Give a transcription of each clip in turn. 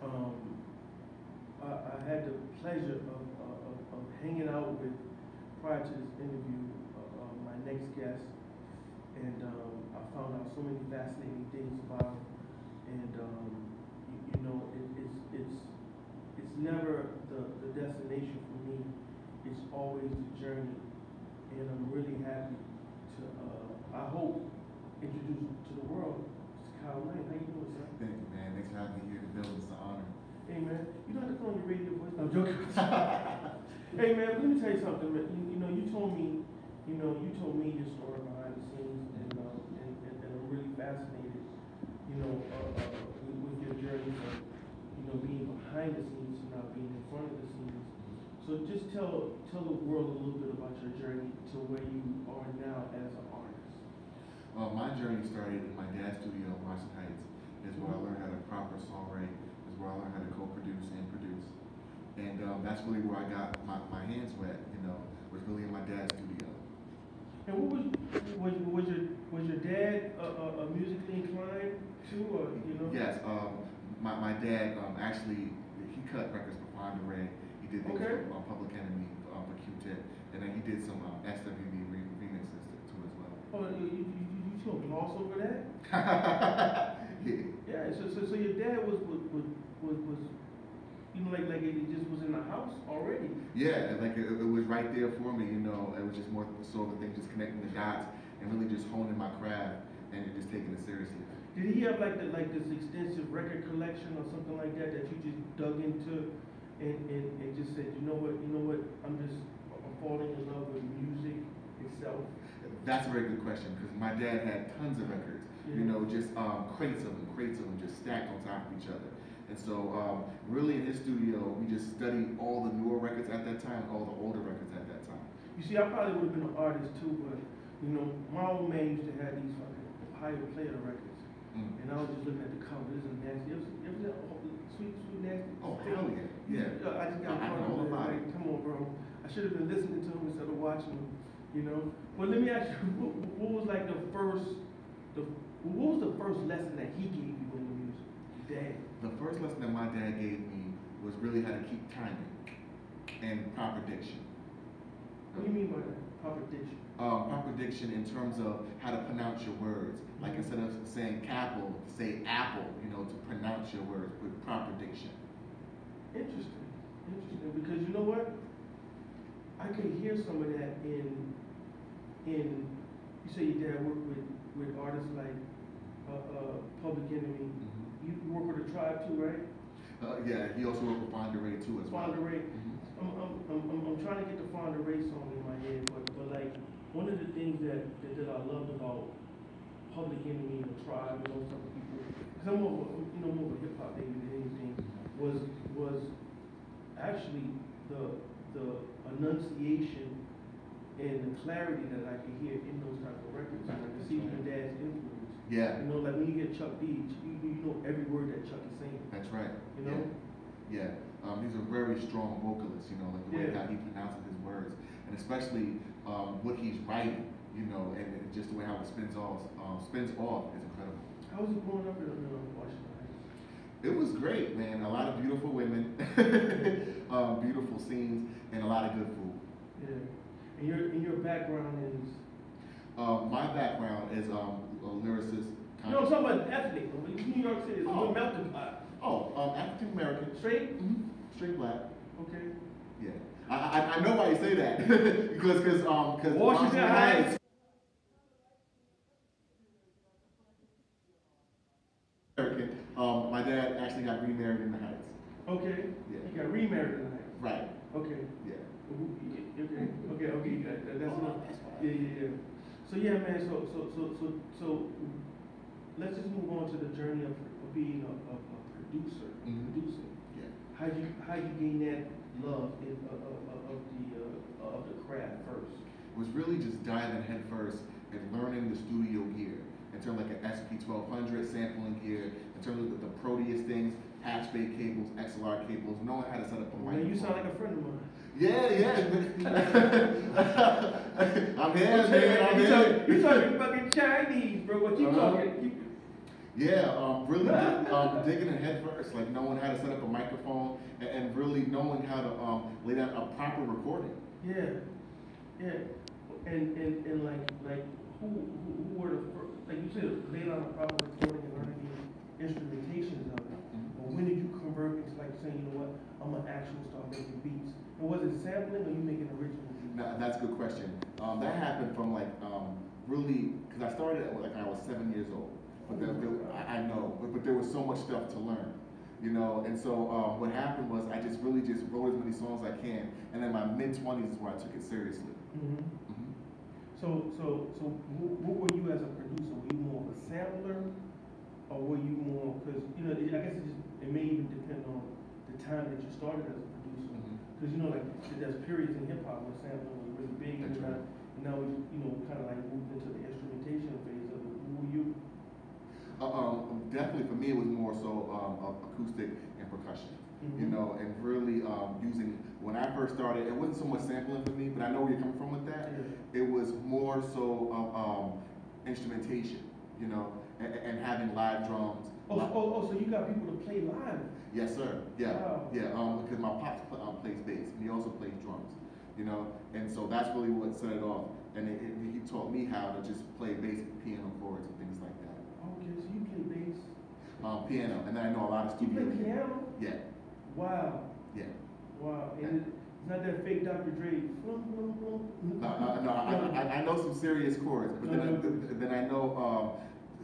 Um, I had the pleasure of hanging out with, prior to this interview, my next guest, and I found out so many fascinating things about him. And you know, it's never the destination for me. It's always the journey, and I'm really happy to I hope introduce to the world. Mr. Kyle Lane, how you doing, sir? Thank you, man. Thanks for having me here to build. It's an honor. Hey man, you don't have to put on your radio voice. No, I'm joking. Hey man, let me tell you something. Man. You told me your story behind the scenes, and I'm really fascinated. With your journey from being behind the scenes to now being in front of the scenes. So just tell the world a little bit about your journey to where you are now as an artist. My journey started in my dad's studio in Washington Heights. Is where I learned how to proper songwrite. Is where I learned how to co-produce and produce. And that's really where I got my hands wet. Was really in my dad's studio. And was your dad a musically inclined too, or Yes. My dad actually he cut records for Fonda Ray. He did things for Public Enemy for Q-Tip, and then he did some SWV remixes too as well. Oh, you gonna gloss over that? Yeah. So your dad was like it just was in the house already. Yeah, like it was right there for me. It was just more so the thing, just connecting the dots and really just honing my craft and just taking it seriously. Did he have like this extensive record collection or something like that you just dug into and just said, you know what, I'm falling in love with music itself? That's a very good question, because my dad had tons of records. Yeah. Just crates of them, just stacked on top of each other. And so, really in his studio, we just studied all the newer records at that time, all the older records at that time. You see, I probably would have been an artist too, but my old man used to have these fucking Ohio Player records. And I was just looking at the cover. This is nasty. It was that sweet, nasty. Oh, hell yeah. Yeah. I just got in front of it. Like, come on, bro. I should have been listening to him instead of watching him, But let me ask you, what was like what was the first lesson that he gave you in the music? Dad. The first lesson that my dad gave me was really how to keep timing and proper diction. What do you mean by that? Proper diction? Proper diction in terms of how to pronounce your words. Like instead of saying capital, say apple, to pronounce your words with proper diction. Interesting. Because you know what? I can hear some of that in you say your dad worked with artists like Public Enemy. You work with a Tribe too, right? Yeah, he also worked with Fonda Ray too as well. Fonda Ray. I'm trying to get the Fonda Ray song in my head, but like one of the things that I loved about Public Enemy and the Tribe and those type of people, because I'm more of a hip hop baby than anything, was actually the enunciation and the clarity that I could hear in those type of records. And I could see your dad's influence. Yeah. Like when you hear Chuck D, you know every word that Chuck is saying. That's right. Yeah. He's a very strong vocalist, like the way how he pronounces his words, and especially what he's writing, and just the way how it spins off is incredible. How was it growing up in Washington Heights? It was great, man. A lot of beautiful women, beautiful scenes, and a lot of good food. Yeah. And your background is? My background is a lyricist. I'm talking about ethnic. New York City is a melting pot. African American. Straight? Mm-hmm. Straight black. Okay. Yeah. I know why you say that because Washington Heights. American. My dad actually got remarried in the Heights. Okay. Yeah. He got remarried in the Heights. Right. Okay. Yeah. Okay. That's enough. Yeah. So yeah, man. So let's just move on to the journey of being a producer. Producing. Yeah. How you gain that love of the craft first? Was really just diving head first and learning the studio gear in terms of like an SP1200 sampling gear, in terms of the Proteus things, patch bay cables, XLR cables, knowing how to set up a microphone. Man, you sound like a friend of mine. Yeah. I'm here, man. I'm here. You talking fucking Chinese, bro. What you talking? Yeah, really digging in head first, like knowing how to set up a microphone and really knowing how to lay down a proper recording. Yeah, yeah. And like who were the first, like you said, lay down a proper recording and learning the instrumentations of it. But when did you convert into like saying, you know what, I'm gonna actually start making beats? And was it sampling or you making original beats? Now, that's a good question. That happened from like really, because I started at like I was 7 years old. But I know, but there was so much stuff to learn, you know. And so what happened was I just really just wrote as many songs as I can, and then my mid-20s is where I took it seriously. Mm-hmm. Mm-hmm. So what were you as a producer? Were you more of a sampler, or were you more? Because you know, I guess it may even depend on the time that you started as a producer. Because you know, like there's periods in hip hop where sampling was really big, and now we, you know, kind of like moved into the instrumentation phase of it. Who were you? Definitely for me it was more so acoustic and percussion, you know, and really using, when I first started, it wasn't so much sampling for me, but I know where you're coming from with that. It was more so instrumentation, you know, and having live drums. So you got people to play live? Yes, sir. Yeah, wow. Yeah. Because my pops plays bass and he also plays drums, you know, and so that's really what set it off. And he taught me how to just play basic piano chords and things like that. Okay, so you play bass? Piano, and then I know a lot of studio. You play piano? Yeah. Wow. Yeah. Wow. And it's not that fake Dr. Dre. No, I know some serious chords, but then I know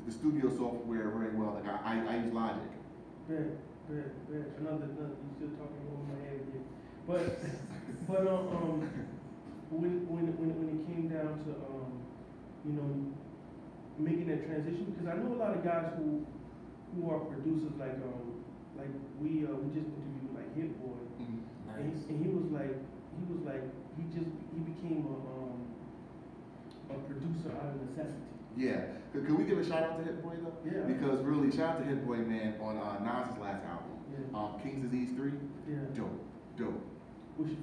the studio software very well. Like I use Logic. Good. Another, you still talking over my head again. But when it came down to you know, making that transition, because I know a lot of guys who are producers like we just interviewed like Hit Boy, nice. and he was like he became a producer out of necessity. Yeah. Could we give a shout out to Hit Boy though? Yeah. Because really, shout out to Hit Boy, man, on Nas's last album. Yeah. King's Disease 3. Yeah. Dope. Which is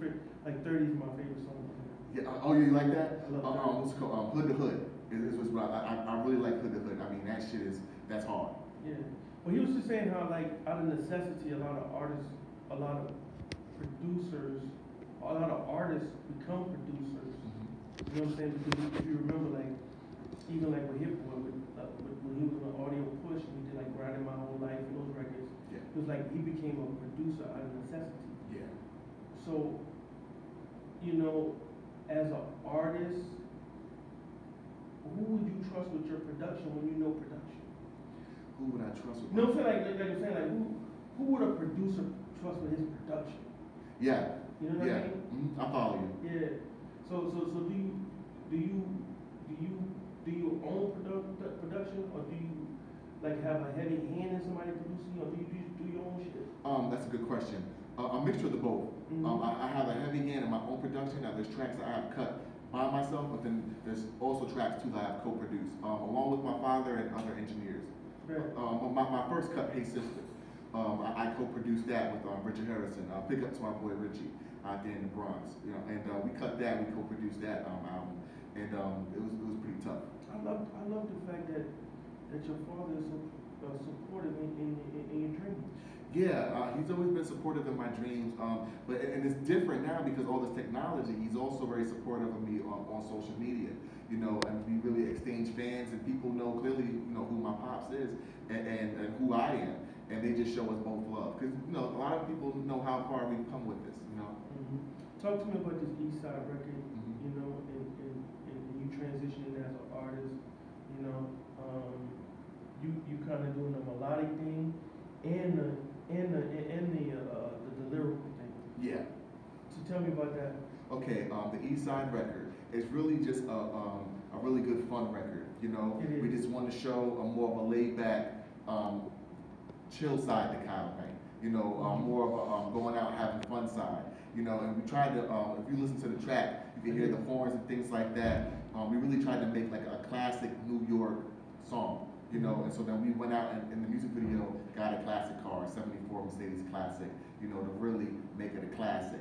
like 30 is my favorite song. Yeah. Oh, you like that? I love what's it called? Hood to Hood. Is what I really like Hood to Hood. I mean, that shit that's hard. Yeah. Well, he was just saying how like out of necessity, a lot of artists, a lot of producers, a lot of artists become producers. You know what I'm saying? Because if you remember, like even like with Hip Boy, when he was on Audio Push, and he did like Grinding My Whole Life and those records. Yeah. It was like he became a producer out of necessity. Yeah. So, you know, as an artist, who would you trust with your production when you know production? Who would I trust with? You know what I'm saying? Like I'm saying, like who would a producer trust with his production? Yeah. You know what I mean? I follow you. Yeah. So do you own production, or do you like have a heavy hand in somebody producing, or do you do your own shit? That's a good question. A mixture of the both. I have a heavy hand in my own production. Now there's tracks that I have cut by myself, but then there's also tracks too that I have co-produced, along with my father and other engineers. Right. My first cut, Hey Sister, I co-produced that with Richard Harrison. Pick Up to My Boy Richie out there in the Bronx. You know, and we cut that, we co-produced that album, and it was pretty tough. I love the fact that your father is so supportive in your dreams. Yeah, he's always been supportive of my dreams, but it's different now because all this technology. He's also very supportive of me on social media, you know, and we really exchange fans, and people know clearly, you know, who my pops is and who I am, and they just show us both love. Because, you know, a lot of people know how far we've come with this, you know. Talk to me about this East Side record, you know, and you transitioning as an artist, you know, you kind of doing the melodic thing and the lyrical thing. Yeah. So tell me about that. Okay, the East Side record is really just a really good fun record. You know, we just want to show a more of a laid back, chill side to Kyle Bank. You know, more of a going out having fun side. You know, and we tried to, if you listen to the track, you can hear the horns and things like that. We really tried to make like a classic New York song. You know, and so then we went out and in the music video got a classic car, a '74 Mercedes Classic, you know, to really make it a classic.